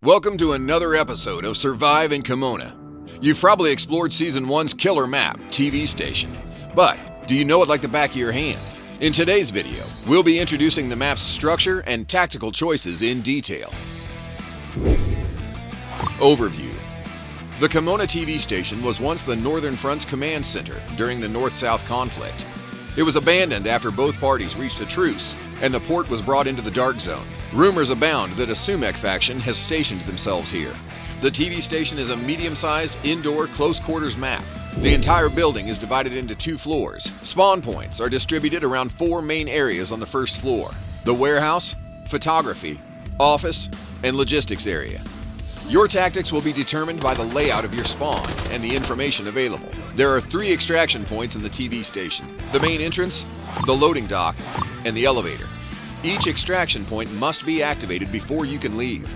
Welcome to another episode of Survive in Kamona. You've probably explored Season 1's killer map, TV Station. But, do you know it like the back of your hand? In today's video, we'll be introducing the map's structure and tactical choices in detail. Overview. The Kamona TV Station was once the Northern Front's command center during the North-South conflict. It was abandoned after both parties reached a truce, and the port was brought into the Dark Zone. Rumors abound that a Sumek faction has stationed themselves here. The TV station is a medium-sized, indoor, close-quarters map. The entire building is divided into 2 floors. Spawn points are distributed around 4 main areas on the first floor: the warehouse, photography, office, and logistics area. Your tactics will be determined by the layout of your spawn and the information available. There are 3 extraction points in the TV station: the main entrance, the loading dock, and the elevator. Each extraction point must be activated before you can leave.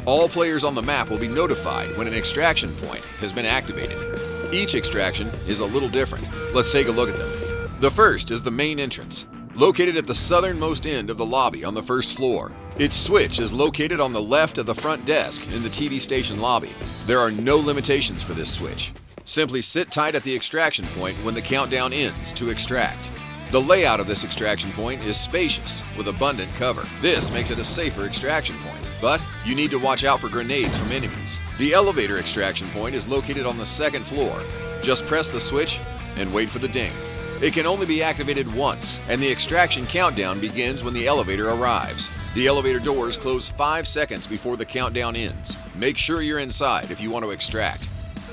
All players on the map will be notified when an extraction point has been activated. Each extraction is a little different. Let's take a look at them. The first is the main entrance, located at the southernmost end of the lobby on the first floor. Its switch is located on the left of the front desk in the TV station lobby. There are no limitations for this switch. Simply sit tight at the extraction point when the countdown ends to extract. The layout of this extraction point is spacious, with abundant cover. This makes it a safer extraction point, but you need to watch out for grenades from enemies. The elevator extraction point is located on the second floor. Just press the switch and wait for the ding. It can only be activated once, and the extraction countdown begins when the elevator arrives. The elevator doors close 5 seconds before the countdown ends. Make sure you're inside if you want to extract.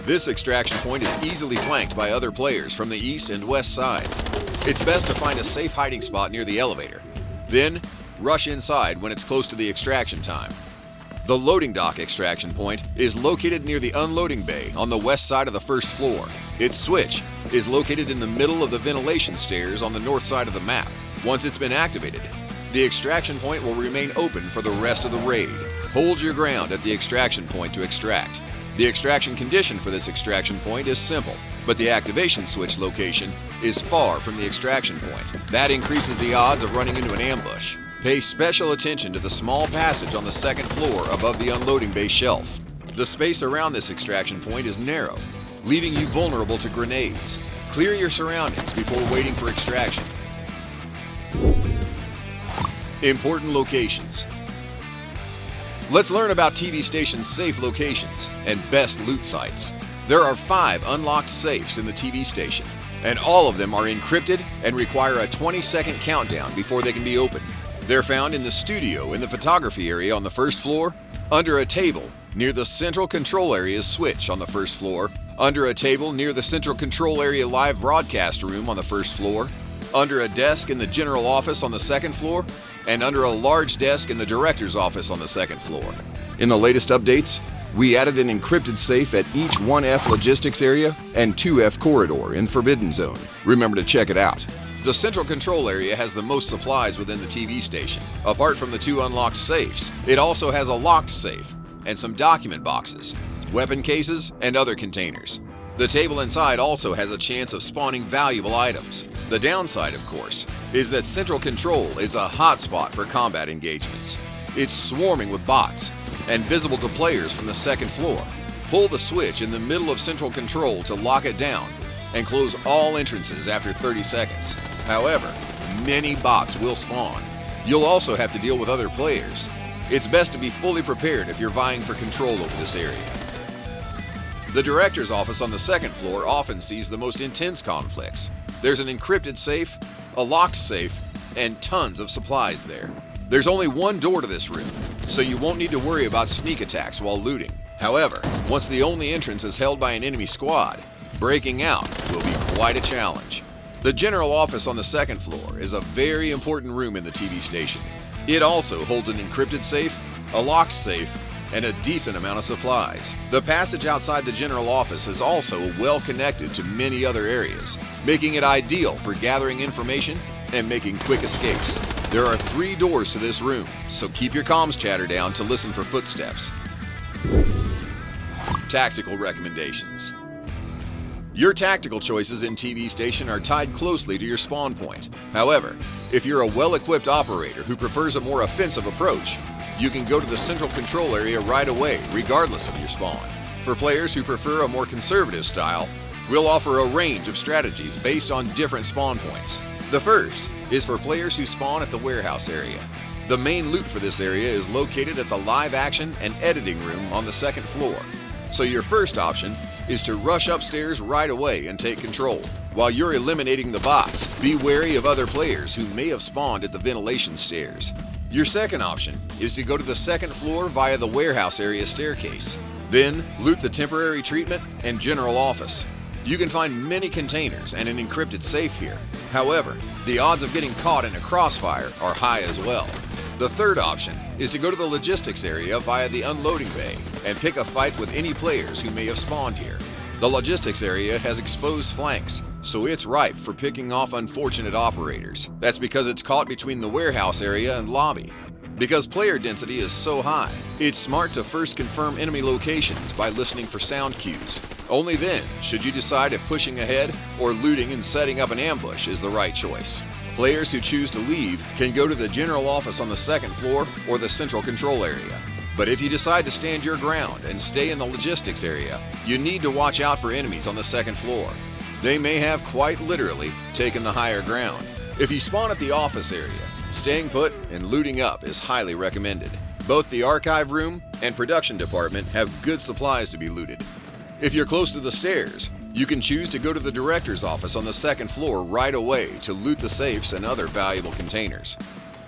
This extraction point is easily flanked by other players from the east and west sides. It's best to find a safe hiding spot near the elevator. Then, rush inside when it's close to the extraction time. The loading dock extraction point is located near the unloading bay on the west side of the first floor. Its switch is located in the middle of the ventilation stairs on the north side of the map. Once it's been activated, the extraction point will remain open for the rest of the raid. Hold your ground at the extraction point to extract. The extraction condition for this extraction point is simple, but the activation switch location is far from the extraction point. That increases the odds of running into an ambush. Pay special attention to the small passage on the second floor above the unloading bay shelf. The space around this extraction point is narrow, leaving you vulnerable to grenades. Clear your surroundings before waiting for extraction. Important locations. Let's learn about TV Station's safe locations and best loot sites. There are 5 unlocked safes in the TV station, and all of them are encrypted and require a 20-second countdown before they can be opened. They're found in the studio in the photography area on the first floor, under a table near the central control area's switch on the first floor, under a table near the central control area live broadcast room on the first floor, under a desk in the general office on the second floor, and under a large desk in the director's office on the second floor. In the latest updates, we added an encrypted safe at each 1F logistics area and 2F corridor in Forbidden Zone. Remember to check it out. The central control area has the most supplies within the TV station. Apart from the 2 unlocked safes, it also has a locked safe and some document boxes, weapon cases, and other containers. The table inside also has a chance of spawning valuable items. The downside, of course, is that Central Control is a hotspot for combat engagements. It's swarming with bots and visible to players from the second floor. Pull the switch in the middle of Central Control to lock it down and close all entrances after 30 seconds. However, many bots will spawn. You'll also have to deal with other players. It's best to be fully prepared if you're vying for control over this area. The director's office on the second floor often sees the most intense conflicts. There's an encrypted safe, a locked safe, and tons of supplies there. There's only one door to this room, so you won't need to worry about sneak attacks while looting. However, once the only entrance is held by an enemy squad, breaking out will be quite a challenge. The general office on the second floor is a very important room in the TV station. It also holds an encrypted safe, a locked safe, and a decent amount of supplies. The passage outside the general office is also well connected to many other areas, making it ideal for gathering information and making quick escapes. There are 3 doors to this room, so keep your comms chatter down to listen for footsteps. Tactical recommendations. Your tactical choices in TV Station are tied closely to your spawn point. However, if you're a well-equipped operator who prefers a more offensive approach, you can go to the central control area right away, regardless of your spawn. For players who prefer a more conservative style, we'll offer a range of strategies based on different spawn points. The first is for players who spawn at the warehouse area. The main loot for this area is located at the live action and editing room on the second floor. So your first option is to rush upstairs right away and take control. While you're eliminating the bots, be wary of other players who may have spawned at the ventilation stairs. Your second option is to go to the second floor via the warehouse area staircase. Then, loot the temporary treatment and general office. You can find many containers and an encrypted safe here. However, the odds of getting caught in a crossfire are high as well. The third option is to go to the logistics area via the unloading bay and pick a fight with any players who may have spawned here. The logistics area has exposed flanks, so it's ripe for picking off unfortunate operators. That's because it's caught between the warehouse area and lobby. Because player density is so high, it's smart to first confirm enemy locations by listening for sound cues. Only then should you decide if pushing ahead or looting and setting up an ambush is the right choice. Players who choose to leave can go to the general office on the second floor or the central control area. But if you decide to stand your ground and stay in the logistics area, you need to watch out for enemies on the second floor. They may have quite literally taken the higher ground. If you spawn at the office area, staying put and looting up is highly recommended. Both the archive room and production department have good supplies to be looted. If you're close to the stairs, you can choose to go to the director's office on the second floor right away to loot the safes and other valuable containers.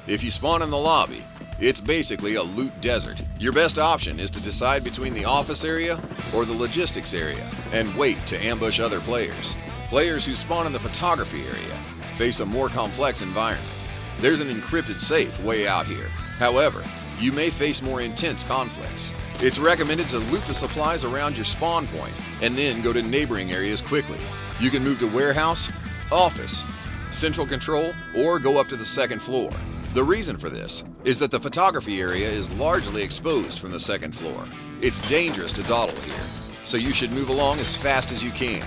If you spawn in the lobby, it's basically a loot desert. Your best option is to decide between the office area or the logistics area and wait to ambush other players. Players who spawn in the photography area face a more complex environment. There's an encrypted safe way out here. However, you may face more intense conflicts. It's recommended to loot the supplies around your spawn point and then go to neighboring areas quickly. You can move to warehouse, office, central control, or go up to the second floor. The reason for this is that the photography area is largely exposed from the second floor. It's dangerous to dawdle here, so you should move along as fast as you can.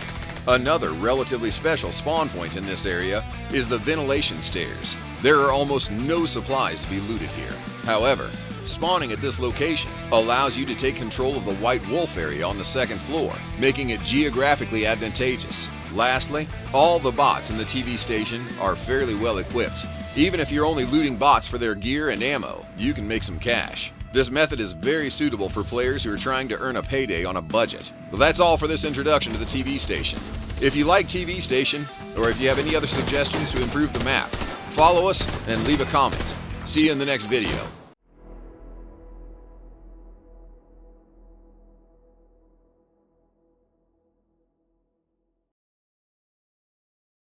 Another relatively special spawn point in this area is the ventilation stairs. There are almost no supplies to be looted here. However, spawning at this location allows you to take control of the White Wolf area on the second floor, making it geographically advantageous. Lastly, all the bots in the TV station are fairly well equipped. Even if you're only looting bots for their gear and ammo, you can make some cash. This method is very suitable for players who are trying to earn a payday on a budget. Well, that's all for this introduction to the TV station. If you like TV station, or if you have any other suggestions to improve the map, follow us and leave a comment. See you in the next video.